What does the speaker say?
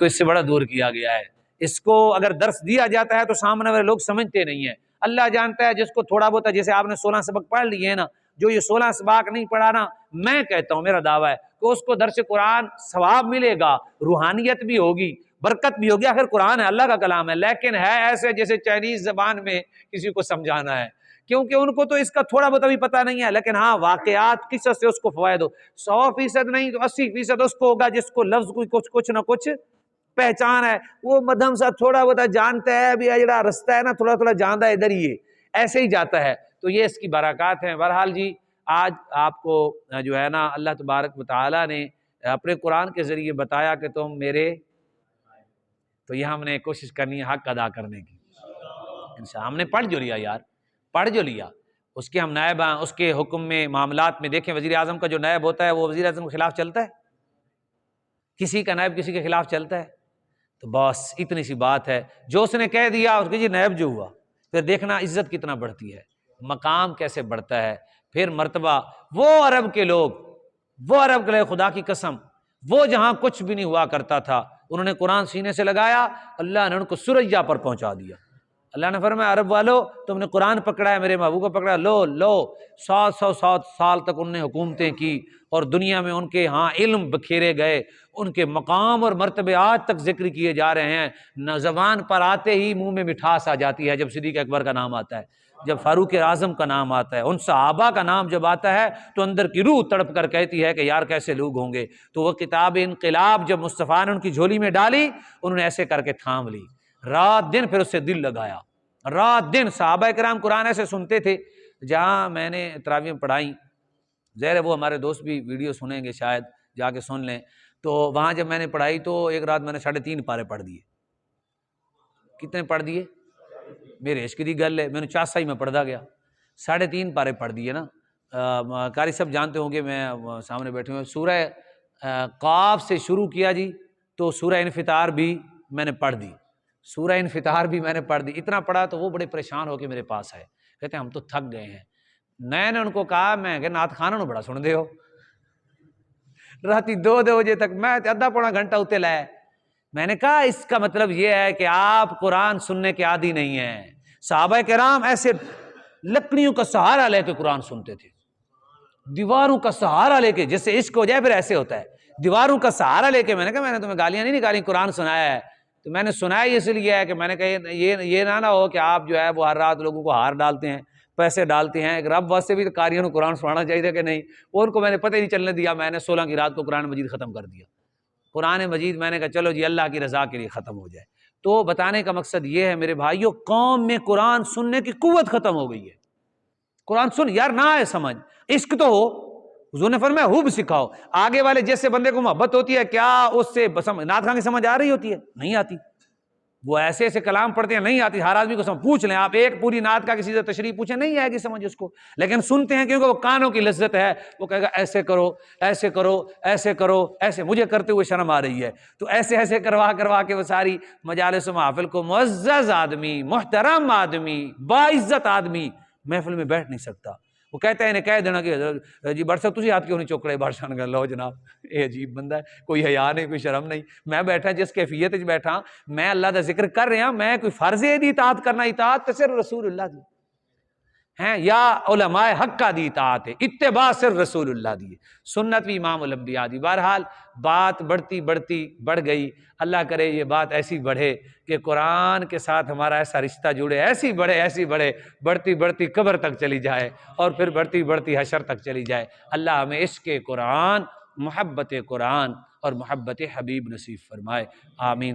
کو اس سے بڑا دور کیا گیا ہے۔ اس کو اگر درس دیا جاتا ہے تو سامنے والے لوگ سمجھتے نہیں ہیں۔ اللہ جانتا ہے جس کو تھوڑا بہت، جیسے آپ نے 16 سبق پڑھ لیے ہیں نا، جو یہ 16 سبق نہیں پڑھا نا، میں کہتا ہوں، میرا دعویٰ ہے کہ اس کو درس قرآن ثواب ملے گا، روحانیت بھی ہوگی، برکت بھی ہوگی۔ آخر قرآن ہے، اللہ کا کلام ہے، لیکن ہے ایسے جیسے چائنیز زبان میں کسی کو سمجھانا ہے، کیونکہ ان کو تو اس کا تھوڑا بہت بھی پتہ نہیں ہے، لیکن ہاں واقعات قصص سے اس کو فوائد ہو۔ 100% نہیں تو 80% اس کو ہوگا جس کو لفظ کو کچھ نہ کچھ پہچان ہے، وہ مدھم سا تھوڑا بہت جانتا ہے، ابھی جڑا رستہ ہے نا تھوڑا تھوڑا جانتا ہے، ادھر ہی ہے، ایسے ہی جاتا ہے۔ تو یہ اس کی برکات ہیں۔ بہرحال جی، آج آپ کو جو ہے نا اللہ تبارک و تعالیٰ نے اپنے قرآن کے ذریعے بتایا کہ تم میرے، تو یہ ہم نے کوشش کرنی ہے حق ادا کرنے کی۔ انشاءاللہ ہم نے پڑھ جو لیا یار، پڑھ جو لیا، اس کے ہم نائب ہیں، اس کے حکم میں معاملات میں دیکھیں، وزیر اعظم کا جو نائب ہوتا ہے وہ وزیر اعظم کے خلاف چلتا ہے؟ کسی کا نائب کسی کے خلاف چلتا ہے؟ تو بس اتنی سی بات ہے، جو اس نے کہہ دیا اس کے جی نائب جو ہوا، پھر دیکھنا عزت کتنا بڑھتی ہے، مقام کیسے بڑھتا ہے، پھر مرتبہ۔ وہ عرب کے لوگ خدا کی قسم، وہ جہاں کچھ بھی نہیں ہوا کرتا تھا، انہوں نے قرآن سینے سے لگایا، اللہ نے ان کو سریا پر پہنچا دیا۔ اللہ نے فرمایا عرب والو تم نے قرآن پکڑا ہے، میرے محبوب کو پکڑا، لو 700 سال تک انہوں نے حکومتیں کی، اور دنیا میں ان کے ہاں علم بکھیرے گئے، ان کے مقام اور مرتبے آج تک ذکر کیے جا رہے ہیں۔ نہ زبان پر آتے ہی منہ میں مٹھاس آ جاتی ہے جب صدیق اکبر کا نام آتا ہے، جب فاروق اعظم کا نام آتا ہے، ان صحابہ کا نام جب آتا ہے تو اندر کی روح تڑپ کر کہتی ہے کہ یار کیسے لوگ ہوں گے۔ تو وہ کتاب انقلاب جب مصطفیٰ نے ان کی جھولی میں ڈالی، انہوں نے ایسے کر کے تھام لی، رات دن پھر اس سے دل لگایا، رات دن۔ صحابہ کرام قرآن ایسے سنتے تھے، جہاں میں نے تراویح پڑھائی، ظاہر ہے وہ ہمارے دوست بھی ویڈیو سنیں گے، شاید جا کے سن لیں، تو وہاں جب میں نے پڑھائی تو ایک رات میں نے 3.5 پارے پڑھ دیے۔ کتنے پڑھ دیے؟ میرے عشق کی گل ہے، میں نے چاسائی میں پڑھتا گیا، 3.5 پارے پڑھ دیے نا۔ قاری صاحب جانتے ہوں گے، میں سامنے بیٹھے ہوئے، سورہ قاف سے شروع کیا جی، تو سورہ انفطار بھی میں نے پڑھ دی، سورہ انفطار بھی میں نے پڑھ دی، اتنا پڑھا تو وہ بڑے پریشان ہو کے میرے پاس آئے، کہتے ہیں ہم تو تھک گئے ہیں۔ میں نے ان کو کہا، میں کہ نعت خانہ نو بڑا سن دے ہو، راتی 2 بجے تک میں آدھا پونا گھنٹہ اتنے لایا۔ میں نے کہا اس کا مطلب یہ ہے کہ آپ قرآن سننے کے عادی نہیں ہیں۔ صحابہ کرام ایسے لکڑیوں کا سہارا لے کے قرآن سنتے تھے، دیواروں کا سہارا لے کے، جس سے عشق ہو جائے پھر ایسے ہوتا ہے، دیواروں کا سہارا لے کے۔ میں نے کہا میں نے تمہیں گالیاں نہیں نکالی، قرآن سنایا ہے، تو میں نے سنایا اس لیے ہے کہ میں نے کہا یہ نہ ہو کہ آپ جو ہے وہ ہر رات لوگوں کو ہار ڈالتے ہیں، پیسے ڈالتے ہیں۔ ایک رب واسطے بھی تو قاریوں کو قرآن سنانا چاہیے تھا کہ نہیں، اور ان کو میں نے پتہ ہی نہیں چلنے دیا۔ میں نے 16 کی رات کو قرآن مجید ختم کر دیا، قرآن مجید میں نے کہا چلو جی اللہ کی رضا کے لیے ختم ہو جائے۔ تو بتانے کا مقصد یہ ہے میرے بھائیو، قوم میں قرآن سننے کی قوت ختم ہو گئی ہے۔ قرآن سن یار، نہ آئے سمجھ، عشق تو ہو، حضور نے فرمایا حب سکھاؤ۔ آگے والے جیسے بندے کو محبت ہوتی ہے، کیا اس سے نعت خواں کی سمجھ آ رہی ہوتی ہے؟ نہیں آتی۔ وہ ایسے ایسے کلام پڑھتے ہیں، نہیں آتی۔ ہر آدمی کو پوچھ لیں آپ، ایک پوری نعت کا کسی سے تشریح پوچھیں، نہیں آئے گی سمجھ اس کو، لیکن سنتے ہیں کیونکہ وہ کانوں کی لذت ہے۔ وہ کہے گا ایسے کرو، ایسے کرو، ایسے کرو، ایسے، مجھے کرتے ہوئے شرم آ رہی ہے، تو ایسے ایسے کروا کے وہ ساری مجالس و محافل کو، معزز آدمی، محترم آدمی، باعزت آدمی محفل میں بیٹھ نہیں سکتا۔ وہ کہتا ہے انہیں کہہ دینا کہ جی بادشاہ تسی ہاتھ کیوں نہیں چک رہے؟ بادشاہ نے کہا لو جناب، یہ عجیب بندہ ہے، کوئی حیا نہیں، کوئی شرم نہیں، میں بیٹھا جس کیفیت وچ بیٹھا، میں اللہ دا ذکر کر رہا، میں کوئی فرض ہے دی اطاعت کرنا؟ اطاعت تو صرف رسول اللہ دی ہیں، یا علماء حق کا دی اطاعت ہے، اتباع صرف رسول اللہ دی، سنت بھی امام الانبیاء دی۔ بہرحال بات بڑھتی بڑھ گئی، اللہ کرے یہ بات ایسی بڑھے کہ قرآن کے ساتھ ہمارا ایسا رشتہ جڑے، ایسی بڑھے، بڑھتی قبر تک چلی جائے، اور پھر بڑھتی حشر تک چلی جائے۔ اللہ ہمیں عشق قرآن، محبت قرآن اور محبت حبیب نصیب فرمائے، آمین۔